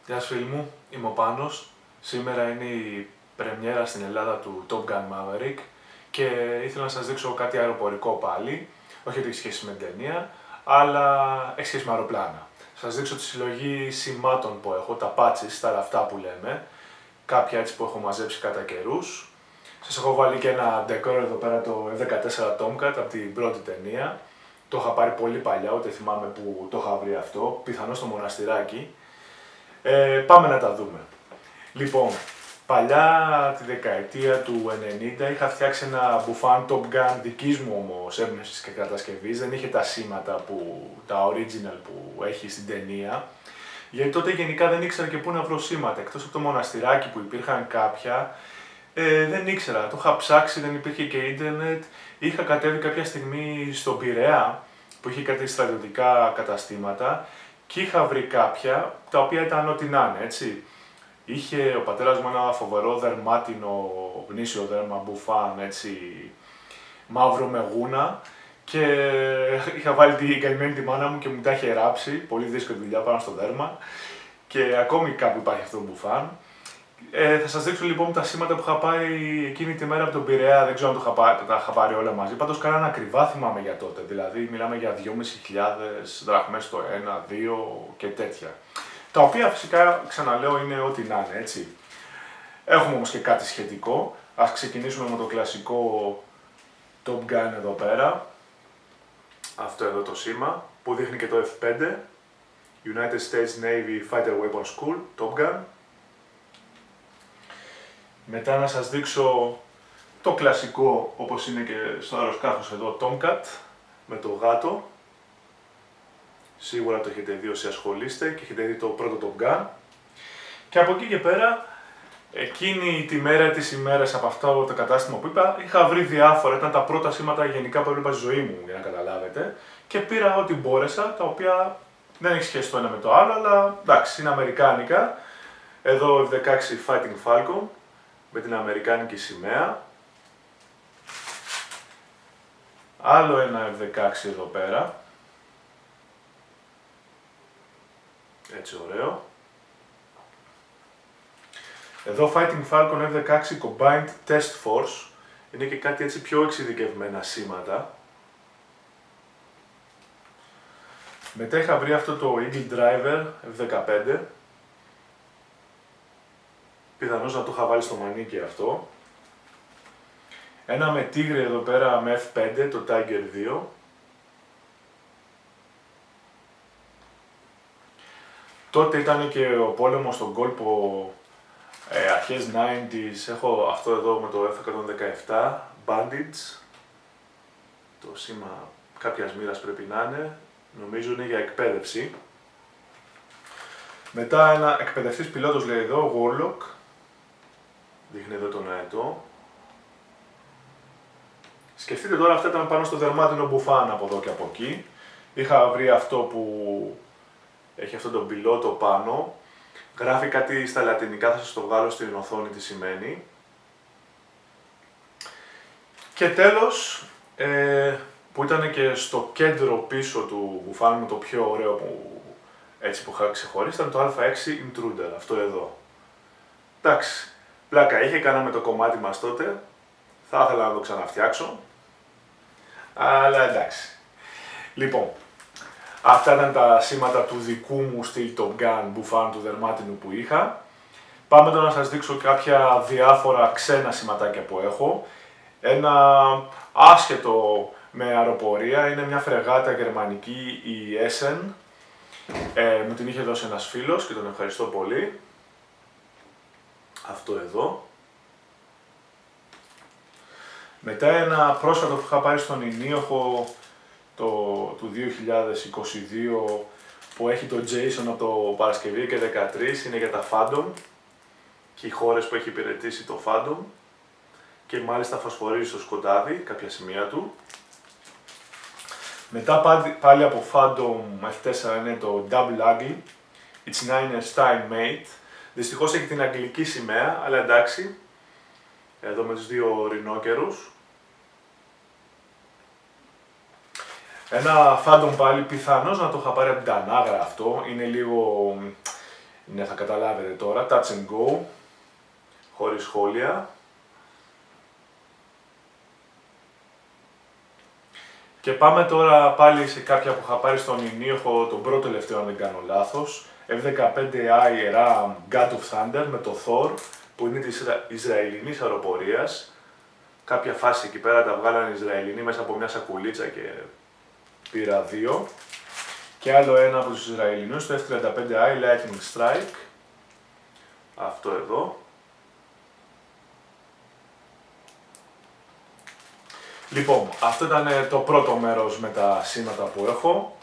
Γεια σας φίλοι μου, είμαι ο Πάνος. Σήμερα είναι η πρεμιέρα στην Ελλάδα του Top Gun Maverick και ήθελα να σας δείξω κάτι αεροπορικό πάλι. Όχι ότι έχει σχέση με την ταινία, αλλά έχει σχέση με αεροπλάνα. Θα σας δείξω τη συλλογή σημάτων που έχω, τα patches, τα λαφτά που λέμε. Κάποια έτσι που έχω μαζέψει κατά καιρούς. Σας έχω βάλει και ένα decor εδώ πέρα, το F-14 Tomcat από την πρώτη ταινία. Το είχα πάρει πολύ παλιά, ούτε θυμάμαι που το είχα βρει αυτό, πιθανώς στο μοναστηράκι. Πάμε να τα δούμε. Λοιπόν, παλιά τη δεκαετία του 90 είχα φτιάξει ένα μπουφάν Top Gun δικής μου όμως έμπνευσης και κατασκευής. Δεν είχε τα σήματα, τα original που έχει στην ταινία. Γιατί τότε γενικά δεν ήξερα και πού να βρω σήματα. Εκτός από το μοναστηράκι που υπήρχαν κάποια, δεν ήξερα. Το είχα ψάξει, δεν υπήρχε και ίντερνετ. Είχα κατέβει κάποια στιγμή στον Πειραιά που είχε κάτι στρατιωτικά καταστήματα και είχα βρει κάποια τα οποία ήταν ό,τι να είναι, έτσι. Είχε ο πατέρας μου ένα φοβερό δερμάτινο γνήσιο δέρμα μπουφάν, έτσι, μαύρο με γούνα και είχα βάλει την καημένη τη μάνα μου και μου τα είχε ράψει, πολύ δύσκολη δουλειά πάνω στο δέρμα και ακόμη κάπου υπάρχει αυτό το μπουφάν. Θα σας δείξω λοιπόν τα σήματα που είχα πάρει εκείνη τη μέρα από τον Πειραιά, δεν ξέρω αν τα είχα πάρει όλα μαζί, πάντως κάνανε ακριβά θυμάμαι για τότε, δηλαδή μιλάμε για 2.500 δραχμές το ένα, 2 και τέτοια. Τα οποία φυσικά, ξαναλέω, είναι ό,τι να είναι, έτσι. Έχουμε όμως και κάτι σχετικό, ας ξεκινήσουμε με το κλασικό Top Gun εδώ πέρα, αυτό εδώ το σήμα, που δείχνει και το F5, United States Navy Fighter Weapons School, Top Gun. Μετά να σας δείξω το κλασικό, όπως είναι και στο αεροσκάφος εδώ, Tomcat, με το γάτο. Σίγουρα το έχετε δει όσοι ασχολείστε και έχετε δει το πρώτο Top Gun. Και από εκεί και πέρα, εκείνη τη μέρα της ημέρας από αυτό το κατάστημα που είπα, είχα βρει διάφορα, ήταν τα πρώτα σήματα γενικά που έβλεπα στη ζωή μου, για να καταλάβετε. Και πήρα ό,τι μπόρεσα, τα οποία δεν έχει σχέση το ένα με το άλλο, αλλά εντάξει, είναι αμερικάνικα. Εδώ F-16 Fighting Falcon, με την αμερικάνικη σημαία. Άλλο ένα F-16 εδώ πέρα. Έτσι ωραίο. Εδώ Fighting Falcon F-16 Combined Test Force. Είναι και κάτι έτσι πιο εξειδικευμένα σήματα. Μετά είχα βρει αυτό το Eagle Driver F-15. Πιθανώς να το είχα βάλει στο μανίκι αυτό. Ένα με τίγρη εδώ πέρα με F5, το Tiger 2. Τότε ήταν και ο πόλεμος στον κόλπο αρχές 90s. Έχω αυτό εδώ με το F117, Bandits. Το σήμα κάποιας μοίρας πρέπει να είναι. Νομίζω είναι για εκπαίδευση. Μετά ένα εκπαιδευτής πιλότος λέει εδώ, Warlock. Δείχνει εδώ τον αετό. Σκεφτείτε τώρα, αυτά ήταν πάνω στο δερμάτινο μπουφάν από εδώ και από εκεί. Είχα βρει αυτό που έχει αυτόν τον πιλότο πάνω. Γράφει κάτι στα λατινικά, θα σας το βγάλω στην οθόνη τι σημαίνει. Και τέλος, που ήταν και στο κέντρο πίσω του μπουφάν μου, το πιο ωραίο που είχα ξεχωρίσει, ήταν το Α6 Intruder, αυτό εδώ. Εντάξει. Πλάκα είχε, κάναμε το κομμάτι μας τότε, θα ήθελα να το ξαναφτιάξω, αλλά εντάξει. Λοιπόν, αυτά ήταν τα σήματα του δικού μου στυλ Top Gun μπουφάν του δερμάτινου που είχα. Πάμε τώρα να σας δείξω κάποια διάφορα ξένα σηματάκια που έχω. Ένα άσχετο με αεροπορία, είναι μια φρεγάτα γερμανική, η Essen. Μου την είχε δώσει ένας φίλος και τον ευχαριστώ πολύ. Αυτό εδώ. Μετά ένα πρόσφατο που είχα πάρει στον Ηνίοχο του 2022 που έχει το Jason από το Παρασκευή και 13, είναι για τα Phantom και οι χώρες που έχει υπηρετήσει το Phantom και μάλιστα φωσφορίζει στο σκοτάδι κάποια σημεία του. Μετά πάλι από Phantom F4 είναι το Double Ugly, It's Niner Style Mate. Δυστυχώς έχει την αγγλική σημαία, αλλά εντάξει, εδώ με τους δύο ρινόκερους. Ένα Phantom πάλι, πιθανώς να το είχα πάρει από την Τανάγρα αυτό, είναι λίγο Ναι, θα καταλάβετε τώρα. Touch and go, χωρίς σχόλια. Και πάμε τώρα πάλι σε κάποια που είχα πάρει στον ενίοχο, τον πρώτο τελευταίο αν δεν κάνω λάθος. F-15I RAM God of Thunder με το Thor, που είναι της Ισραηλινής αεροπορίας. Κάποια φάση εκεί πέρα τα βγάλανε οι Ισραηλινοί μέσα από μια σακουλίτσα και πήρα δύο. Και άλλο ένα από τους Ισραηλινούς, το F-35I Lightning Strike. Αυτό εδώ. Λοιπόν, αυτό ήταν το πρώτο μέρος με τα σήματα που έχω.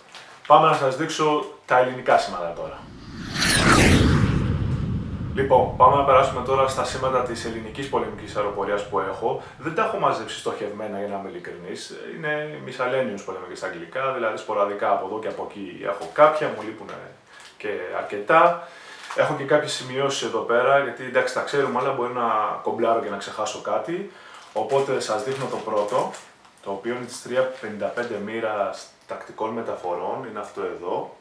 Πάμε να σας δείξω τα ελληνικά σήματα τώρα. Λοιπόν, πάμε να περάσουμε τώρα στα σήματα της ελληνικής πολεμικής αεροπορίας που έχω. Δεν τα έχω μαζέψει στοχευμένα για να είμαι ειλικρινής. Είναι miscellaneous πολεμικές στα αγγλικά, δηλαδή σποραδικά από εδώ και από εκεί έχω κάποια, μου λείπουν και αρκετά. Έχω και κάποιες σημειώσεις εδώ πέρα, γιατί εντάξει τα ξέρουμε, αλλά μπορεί να κομπλάρω και να ξεχάσω κάτι. Οπότε σας δείχνω το πρώτο, το οποίο είναι της 355 μοίρας τακτικών μεταφορών, είναι αυτό εδώ.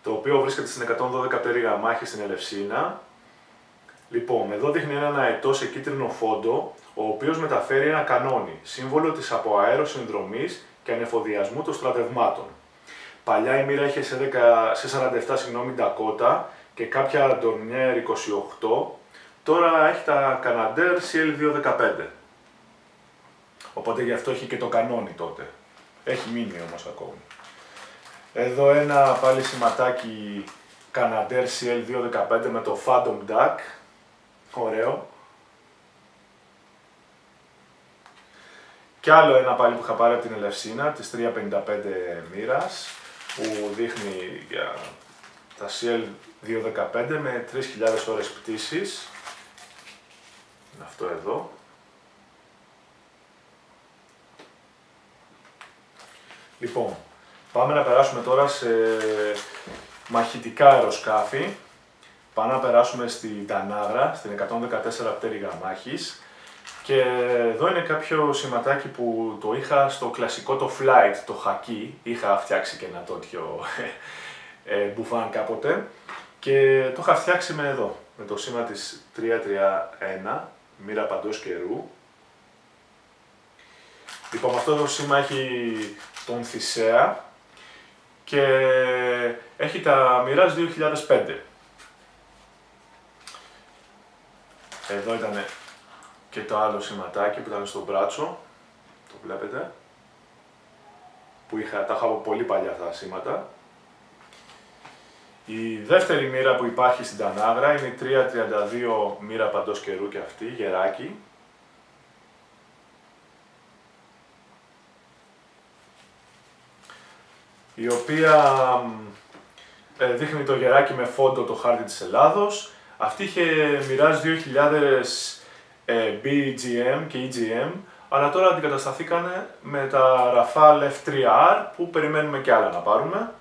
Το οποίο βρίσκεται στην 112 πτέρυγα μάχη στην Ελευσίνα. Λοιπόν, εδώ δείχνει έναν αετό σε κίτρινο φόντο, ο οποίος μεταφέρει ένα κανόνι, σύμβολο της αποαέρος συνδρομής και ανεφοδιασμού των στρατευμάτων. Παλιά η μοίρα είχε σε 47 Ντακότα και κάποια Dornier 28, τώρα έχει τα Canadair CL215. Οπότε γι' αυτό έχει και το κανόνι τότε. Έχει μείνει όμως ακόμη. Εδώ ένα πάλι σηματάκι Canadair CL215 με το Phantom Duck. Ωραίο. Και άλλο ένα πάλι που είχα πάρει από την Ελευσίνα, της 355 μοίρας, που δείχνει για τα CL215 με 3.000 ώρες πτήσης. Είναι αυτό εδώ. Λοιπόν, πάμε να περάσουμε τώρα σε μαχητικά αεροσκάφη. Πάμε να περάσουμε στην Τανάγρα, στην 114 πτέρυγα μάχης. Και εδώ είναι κάποιο σηματάκι που το είχα στο κλασικό το Flight, το χακί. Είχα φτιάξει και ένα τέτοιο μπουφάν κάποτε. Και το είχα φτιάξει με εδώ, με το σήμα της 331, μοίρα παντός καιρού. Λοιπόν, αυτό το σήμα έχει τον Θησέα και έχει τα Mirage 2005. Εδώ ήταν και το άλλο σηματάκι που ήταν στο μπράτσο, το βλέπετε, που τα είχα από πολύ παλιά αυτά τα σήματα. Η δεύτερη μοίρα που υπάρχει στην Τανάγρα είναι η 332 μοίρα παντός καιρού και αυτή, γεράκι. Η οποία δείχνει το γεράκι με φόντο το χάρτη της Ελλάδος. Αυτή είχε Mirage 2000 BGM και EGM, αλλά τώρα αντικατασταθήκανε με τα Rafale F3R που περιμένουμε και άλλα να πάρουμε.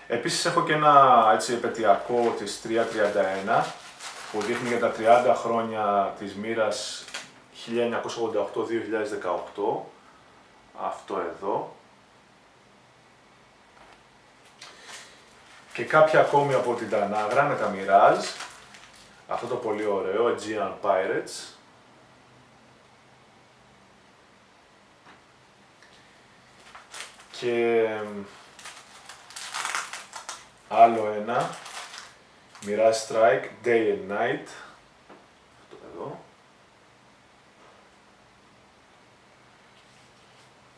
Επίσης έχω και ένα έτσι επαιτειακό της 331 που δείχνει για τα 30 χρόνια της μοίρας 1988-2018. Αυτό εδώ. Και κάποια ακόμη από την Τανάγρα με τα Mirage. Αυτό το πολύ ωραίο, Aegean Pirates. Και άλλο ένα, Mirage Strike, Day and Night. Αυτό εδώ.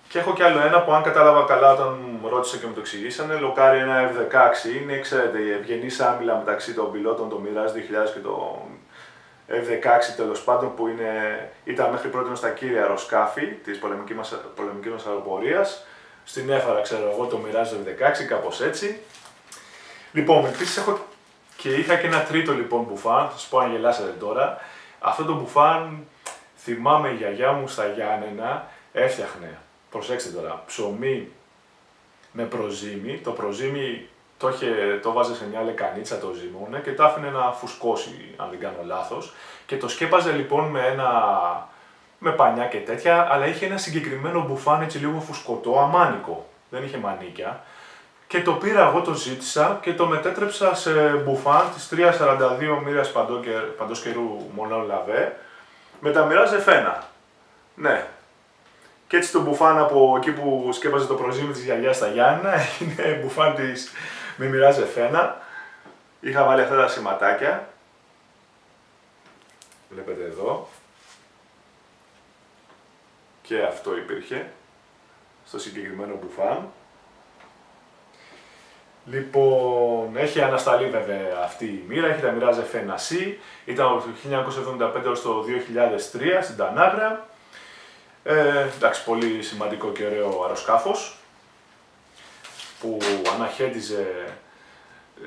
Και έχω και άλλο ένα που αν κατάλαβα καλά όταν μου ρώτησε και μου το εξηγήσανε, λοκάρει ένα F-16, είναι, ξέρετε, η ευγενής άμυλα μεταξύ των πιλότων, το Mirage 2000 και το F-16 τέλος πάντων, που ήταν μέχρι πρώτη στα κύρια αεροσκάφη της πολεμικής μας αεροπορίας. Στην έφαρα, ξέρω εγώ, το Mirage F-16, κάπως έτσι. Λοιπόν, επίσης έχω και είχα και ένα τρίτο λοιπόν μπουφάν, θα σας πω αν γελάσετε τώρα. Αυτό το μπουφάν θυμάμαι η γιαγιά μου στα Γιάννενα έφτιαχνε. Προσέξτε τώρα, ψωμί με προζύμι, το προζύμι το βάζε σε μια λεκανίτσα, το ζυμούνε και το άφηνε να φουσκώσει, αν δεν κάνω λάθος. Και το σκέπαζε λοιπόν με πανιά και τέτοια, αλλά είχε ένα συγκεκριμένο μπουφάν έτσι λίγο φουσκωτό, αμάνικο, δεν είχε μανίκια. και το πήρα εγώ, το ζήτησα και το μετέτρεψα σε μπουφάν της 342 μοίρας παντός καιρού μονών λαβέ με τα μοιράζ F1. Ναι. Και έτσι το μπουφάν από εκεί που σκέπαζε το προζύμι της γιαγιάς στα Γιάννηνα έγινε μπουφάν της με μοιράζ F1. Είχα βάλει αυτά τα σηματάκια. Βλέπετε εδώ. Και αυτό υπήρχε στο συγκεκριμένο μπουφάν. Λοιπόν, έχει ανασταλεί βέβαια αυτή η μοίρα, έχει τα μοιράζ F1C, ήταν από το 1975 έως το 2003 στην Τανάγρα. Εντάξει, πολύ σημαντικό και ωραίο αεροσκάφος που αναχέτιζε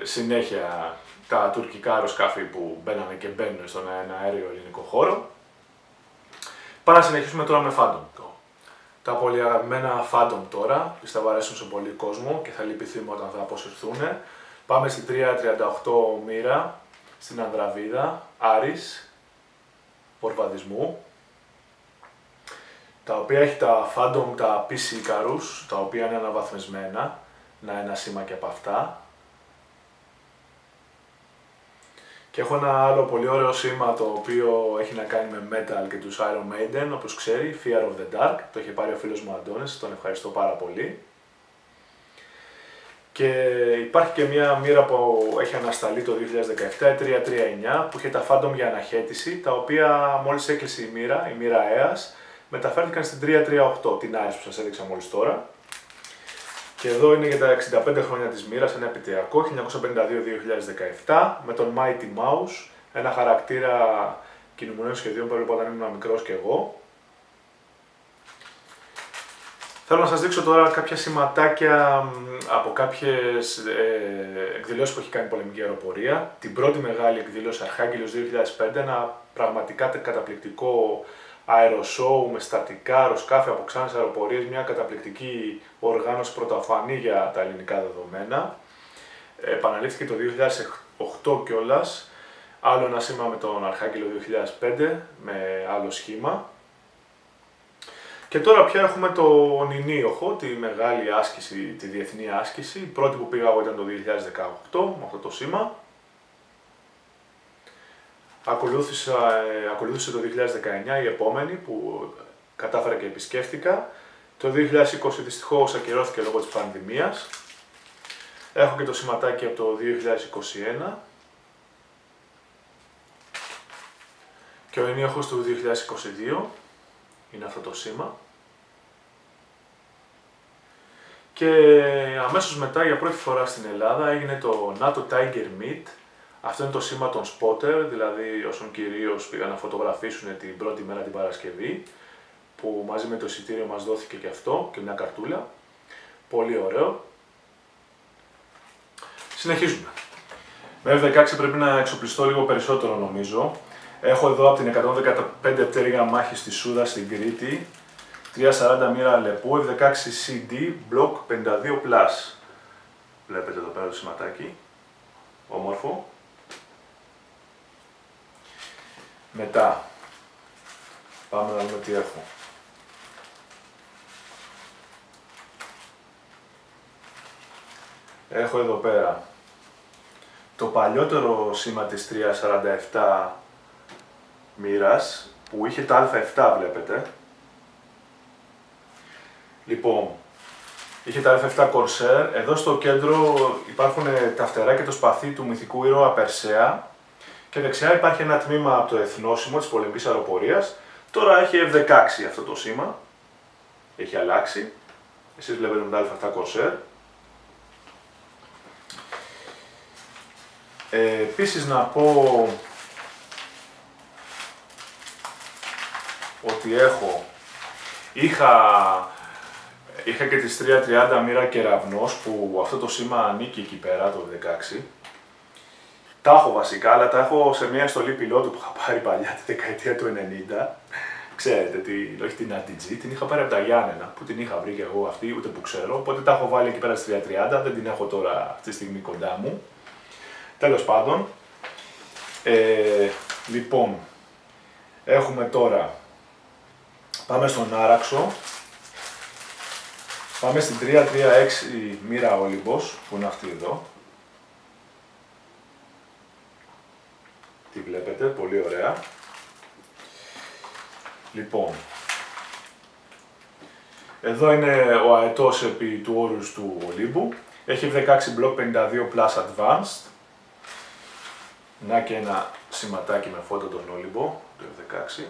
συνέχεια τα τουρκικά αεροσκάφη που μπαίνανε και μπαίνουν στον αέριο ελληνικό χώρο. Πάμε να συνεχίσουμε τώρα με Phantom. Τα πολύ αγαπημένα Phantom τώρα, πιστεύω αρέσουν σε πολύ κόσμο και θα λυπηθούμε όταν θα αποσυρθούν. Πάμε στη 338 μοίρα, στην Ανδραβίδα, Άρης, Πορβαδισμού, τα οποία έχει τα Phantom, τα PC Icarus, τα οποία είναι αναβαθμισμένα, ένα σήμα και από αυτά. Και έχω ένα άλλο πολύ ωραίο σήμα το οποίο έχει να κάνει με metal και τους Iron Maiden, όπως ξέρει, Fear of the Dark, το είχε πάρει ο φίλος μου Αντώνης, τον ευχαριστώ πάρα πολύ. Και υπάρχει και μια μοίρα που έχει ανασταλεί το 2017, 339, που είχε τα Phantom για αναχέτηση, τα οποία μόλις έκλεισε η μοίρα ΑΕΑΣ, μεταφέρθηκαν στην 338, την Άρης που σας έδειξα μόλις τώρα. Και εδώ είναι για τα 65 χρόνια της μοίρας, ένα επιτειακό, 1952-2017, με τον Mighty Mouse, ένα χαρακτήρα κινούμενων σχεδίων που έβλεπα όταν ήμουν μικρός και εγώ. Θέλω να σας δείξω τώρα κάποια σηματάκια από κάποιες εκδηλώσεις που έχει κάνει η πολεμική αεροπορία. Την πρώτη μεγάλη εκδήλωση, Αρχάγγελος 2005, ένα πραγματικά καταπληκτικό αεροσόου με στατικά αεροσκάφη από ξένες αεροπορίες, μια καταπληκτική οργάνωση πρωτοφανή για τα ελληνικά δεδομένα. Επαναλήφθηκε το 2008 κιόλας, άλλο ένα σήμα με τον Αρχάγγελο 2005 με άλλο σχήμα. Και τώρα πια έχουμε τον Ινίοχο, τη μεγάλη άσκηση, τη διεθνή άσκηση. Η πρώτη που πήγα εγώ ήταν το 2018 με αυτό το σήμα. Ακολούθησε το 2019 η επόμενη που κατάφερα και επισκέφτηκα. Το 2020 δυστυχώς ακυρώθηκε λόγω της πανδημίας. Έχω και το σηματάκι από το 2021. Και ο ενίοχος του 2022 είναι αυτό το σήμα. Και αμέσως μετά, για πρώτη φορά στην Ελλάδα, έγινε το NATO Tiger Meet. Αυτό είναι το σήμα των spotter, δηλαδή όσων κυρίως πήγαν να φωτογραφίσουν την πρώτη μέρα την Παρασκευή, που μαζί με το εισιτήριο μας δόθηκε και αυτό και μια καρτούλα. Πολύ ωραίο. Συνεχίζουμε. Με F-16 πρέπει να εξοπλιστώ λίγο περισσότερο νομίζω. Έχω εδώ από την 115 πτέρυγα μάχη στη Σούδα στην Κρήτη, 340 μοίρα Αλεπού, F-16 CD, Block 52+. Βλέπετε εδώ πέρα το σηματάκι, όμορφο. Μετά, πάμε να δούμε τι έχω. Έχω εδώ πέρα το παλιότερο σήμα της 347 μοίρας, που είχε τα Α7 βλέπετε. Λοιπόν, είχε τα Α7 Corsair. Εδώ στο κέντρο υπάρχουν τα φτερά και το σπαθί του μυθικού ήρωα Περσέα. Και δεξιά υπάρχει ένα τμήμα από το εθνόσημο της πολεμικής αεροπορίας. Τώρα έχει F-16 αυτό το σήμα. Έχει αλλάξει. Εσείς βλέπετε με τα Α7 Corsair. Επίσης να πω ότι είχα και τις 330 μοίρα Κεραυνός, που αυτό το σήμα ανήκει εκεί πέρα, το 16. Τα έχω βασικά, αλλά τα έχω σε μια στολή πιλότου που είχα πάρει παλιά τη δεκαετία του 90. Ξέρετε, όχι την RTG, την είχα πάρει από τα Γιάννενα, που την είχα βρει και εγώ αυτή, ούτε που ξέρω. Οπότε τα έχω βάλει εκεί πέρα στις 330, δεν την έχω τώρα αυτή τη στιγμή κοντά μου. Τέλος πάντων, λοιπόν, έχουμε τώρα, πάμε στον Άραξο. Πάμε στην 336 μοίρα Olympus, που είναι αυτή εδώ. Τη βλέπετε, πολύ ωραία. Λοιπόν, εδώ είναι ο αετός επί του όρους του Ολύμπου. Έχει F16 Block 52 Plus Advanced. Να και ένα σηματάκι με φώτο τον Όλυμπο, το F16.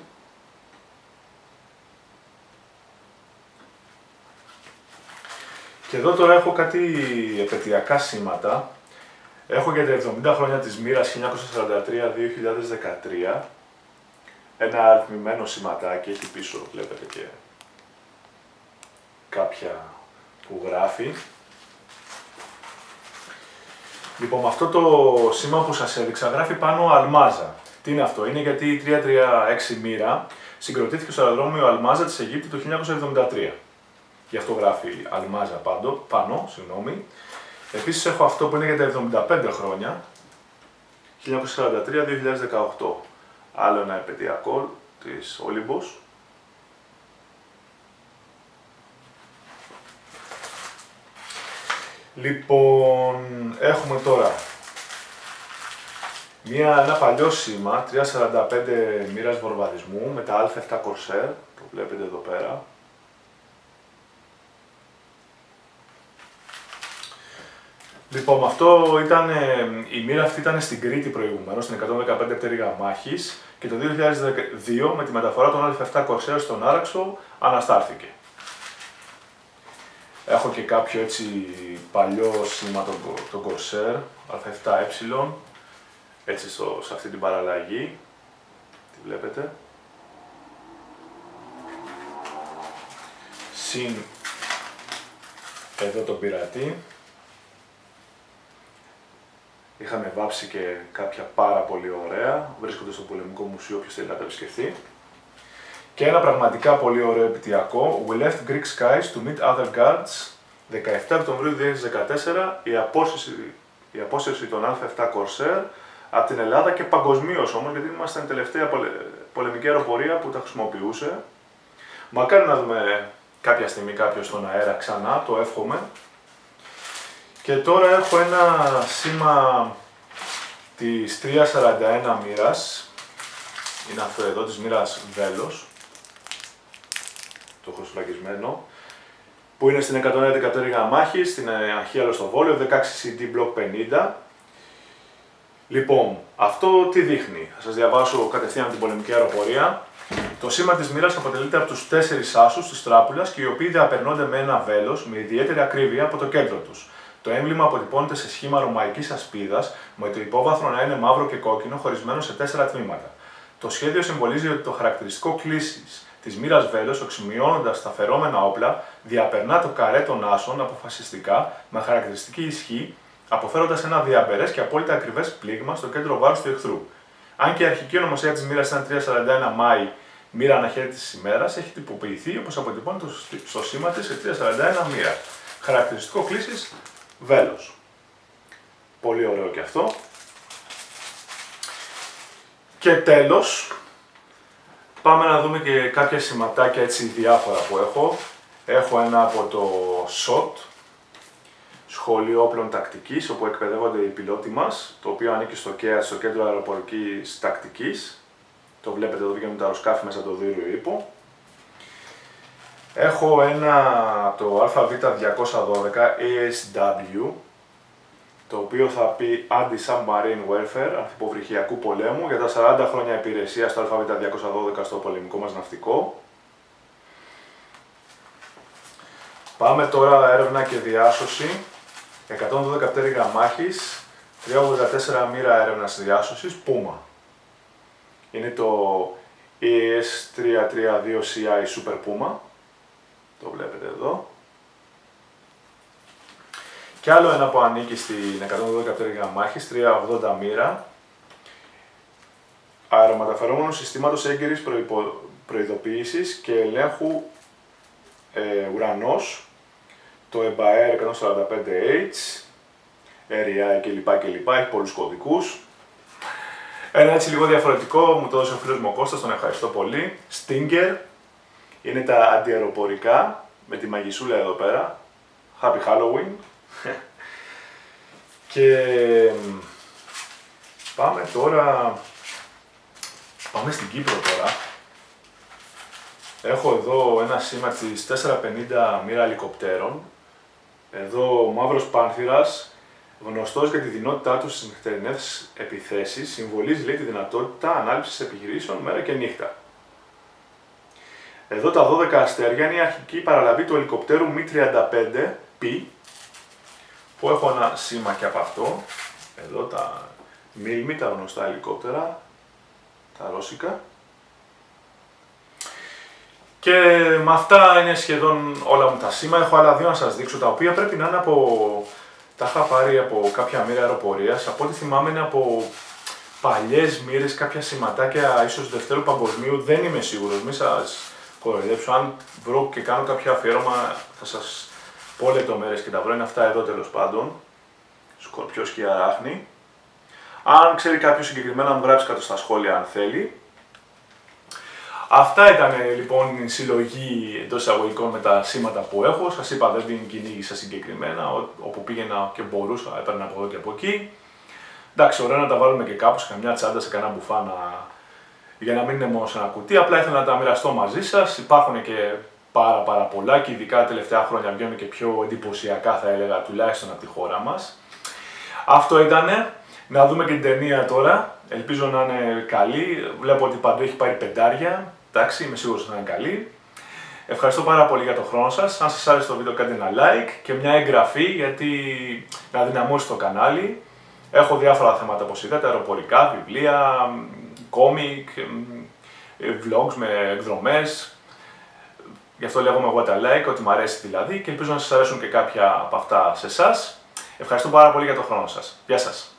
Και εδώ τώρα έχω κάτι επαιτειακά σήματα. Έχω για τα 70 χρόνια της μοίρας 1943-2013. Ένα αριθμημένο σηματάκι, έχει πίσω βλέπετε και κάποια που γράφει. Λοιπόν, με αυτό το σήμα που σας έδειξα γράφει πάνω Αλμάζα. Τι είναι αυτό? Είναι γιατί η 336 μοίρα συγκροτήθηκε στο αεροδρόμιο Αλμάζα της Αιγύπτου το 1973. Γι' αυτό γράφει Αλμάζα πάνω. Επίσης έχω αυτό που είναι για τα 75 χρόνια, 1943-2018. Άλλο ένα επαιτειακό της Olympus. Λοιπόν, έχουμε τώρα ένα παλιό σήμα, 345 μοίρας βορβαδισμού με τα Α7 Corsair, το βλέπετε εδώ πέρα. Λοιπόν, η μοίρα αυτή ήταν στην Κρήτη προηγουμένως, στην 115 πτέρυγα μάχης και το 2002 με τη μεταφορά των Α7 Corsair στον Άραξο αναστάλθηκε. Έχω και κάποιο έτσι παλιό σήμα, το Corsair, Α7Ε, έτσι σε αυτή την παραλλαγή, τη βλέπετε. Συν εδώ τον πειρατή. Είχαμε βάψει και κάποια πάρα πολύ ωραία, βρίσκονται στο Πολεμικό Μουσείο, όποιος θέλει να τα επισκεφτεί. Και ένα πραγματικά πολύ ωραίο επαιτειακό, We left Greek skies to meet other gods, 17 Οκτωβρίου 2014, η απόσυρση των Α7 Corsair από την Ελλάδα και παγκοσμίως όμως, γιατί ήμασταν η τελευταία πολεμική αεροπορία που τα χρησιμοποιούσε. Μακάρι να δούμε κάποια στιγμή κάποιος στον αέρα ξανά, το εύχομαι. Και τώρα έχω ένα σήμα της 341 μοίρας, είναι αυτό εδώ, της μοίρας Βέλος, το έχω σφραγισμένο, που είναι στην 111 πτέρυγα μάχης, στην Αχίαλο στο Βόλιο, 16 CD Block 50. Λοιπόν, αυτό τι δείχνει? Θα σας διαβάσω κατευθείαν την πολεμική αεροπορία. Το σήμα της μοίρας αποτελείται από τους 4 άσους της τράπουλας και οι οποίοι διαπερνώνται με ένα βέλος με ιδιαίτερη ακρίβεια από το κέντρο τους. Το έμβλημα αποτυπώνεται σε σχήμα ρωμαϊκής ασπίδας, με το υπόβαθρο να είναι μαύρο και κόκκινο, χωρισμένο σε 4 τμήματα. Το σχέδιο συμβολίζει ότι το χαρακτηριστικό κλίσης της μοίρας Βέλος, οξυμιώνοντας τα φερόμενα όπλα, διαπερνά το καρέ των άσων αποφασιστικά, με χαρακτηριστική ισχύ, αποφέροντας ένα διαμπερές και απόλυτα ακριβές πλήγμα στο κέντρο βάρους του εχθρού. Αν και η αρχική ονομασία της μοίρας ήταν 341 Μάη, μοίρα αναχαίρετης της ημέρας, έχει τυποποιηθεί όπως αποτυπώνεται στο σήμα της σε 341 μοίρα. Χαρακτηριστικό κλίσης Βέλος. Πολύ ωραίο και αυτό. Και τέλος, πάμε να δούμε και κάποια σηματάκια έτσι διάφορα που έχω. Έχω ένα από το SOT, Σχολείο Όπλων Τακτικής, όπου εκπαιδεύονται οι πιλότοι μας, το οποίο ανήκει στο ΚΕΑΤ, στο Κέντρο Αεροπορικής Τακτικής. Το βλέπετε εδώ, βγαίνουν τα αεροσκάφη μέσα από το δίριο ύπο. Έχω ένα το ΑΒ212 ASW, το οποίο θα πει Anti-Submarine Warfare, ανθυποβρυχιακού πολέμου, για τα 40 χρόνια υπηρεσία στο ΑΒ212 στο πολεμικό μας ναυτικό. Πάμε τώρα έρευνα και διάσωση, 112 πτέρυγα μάχης, 384 μοίρα έρευνας διάσωσης, Puma. Είναι το ES332CI Super Puma, το βλέπετε εδώ. Και άλλο ένα που ανήκει στην 112 πτέρυγα μάχης, 380 μοίρα, αερομεταφερόμενου συστήματος έγκαιρης προειδοποίησης και ελέγχου ουρανός, το EBAER 145H, REI κλπ. Έχει πολλούς κωδικούς. Ένα έτσι λίγο διαφορετικό, μου το έδωσε ο φίλος μου ο Κώστας, τον ευχαριστώ πολύ. Stinger, είναι τα αντιαεροπορικά, με τη μαγισούλα εδώ πέρα. Happy Halloween. Και πάμε τώρα, πάμε στην Κύπρο τώρα. Έχω εδώ ένα σήμα της 450 μοίρα ελικοπτέρων. Εδώ ο μαύρος πάνθυρας, γνωστός για τη δυνότητά του στις νυχτερινές επιθέσεις, συμβολίζει λέει τη δυνατότητα ανάληψης επιχειρήσεων μέρα και νύχτα. Εδώ τα 12 αστέρια είναι η αρχική παραλαβή του ελικοπτέρου Mi-35P, που έχω ένα σήμα και από αυτό. Εδώ τα Milmi, τα γνωστά ελικόπτερα, τα ρώσικα. Και με αυτά είναι σχεδόν όλα μου τα σήμα. Έχω άλλα δύο να σας δείξω, τα οποία πρέπει να είναι από... Τα είχα πάρει από κάποια μοίρα αεροπορίας. Από ό,τι θυμάμαι είναι από παλιές μοίρες, κάποια σηματάκια ίσως Δευτέρου Παγκοσμίου. Δεν είμαι σίγουρος, μη σας κοροϊδέψω. Αν βρω και κάνω κάποιο αφιέρωμα θα σας πω λεπτομέρειες και τα βρω. Είναι αυτά εδώ τέλος πάντων. Σκορπιός και η αράχνη. Αν ξέρει κάποιος συγκεκριμένα να μου γράψει κάτω στα σχόλια αν θέλει. Αυτά ήταν λοιπόν η συλλογή εντός εισαγωγικών με τα σήματα που έχω. Σας είπα δεν την κυνήγησα συγκεκριμένα, όπου πήγαινα και μπορούσα, έπαιρνα από εδώ και από εκεί. Εντάξει, ωραία να τα βάλουμε και κάπου σε καμιά τσάντα, σε κανένα μπουφάνα, για να μην είναι μόνο σε ένα κουτί. Απλά ήθελα να τα μοιραστώ μαζί σας. Υπάρχουν και πάρα πολλά και ειδικά τα τελευταία χρόνια βγαίνουν και πιο εντυπωσιακά θα έλεγα, τουλάχιστον από τη χώρα μας. Αυτό ήτανε. Να δούμε και την ταινία τώρα. Ελπίζω να είναι καλή. Βλέπω ότι παντού έχει πάρει 5. Εντάξει, είμαι σίγουρος ότι θα είναι καλή. Ευχαριστώ πάρα πολύ για τον χρόνο σας. Αν σας άρεσε το βίντεο κάντε ένα like και μια εγγραφή γιατί να δυναμώσει το κανάλι. Έχω διάφορα θέματα όπως είδατε, αεροπορικά, βιβλία, κόμικ, vlogs με εκδρομές. Γι' αυτό λέγομαι εγώ τα like, ότι μου αρέσει δηλαδή και ελπίζω να σας αρέσουν και κάποια από αυτά σε εσάς. Ευχαριστώ πάρα πολύ για τον χρόνο σας. Γεια σας.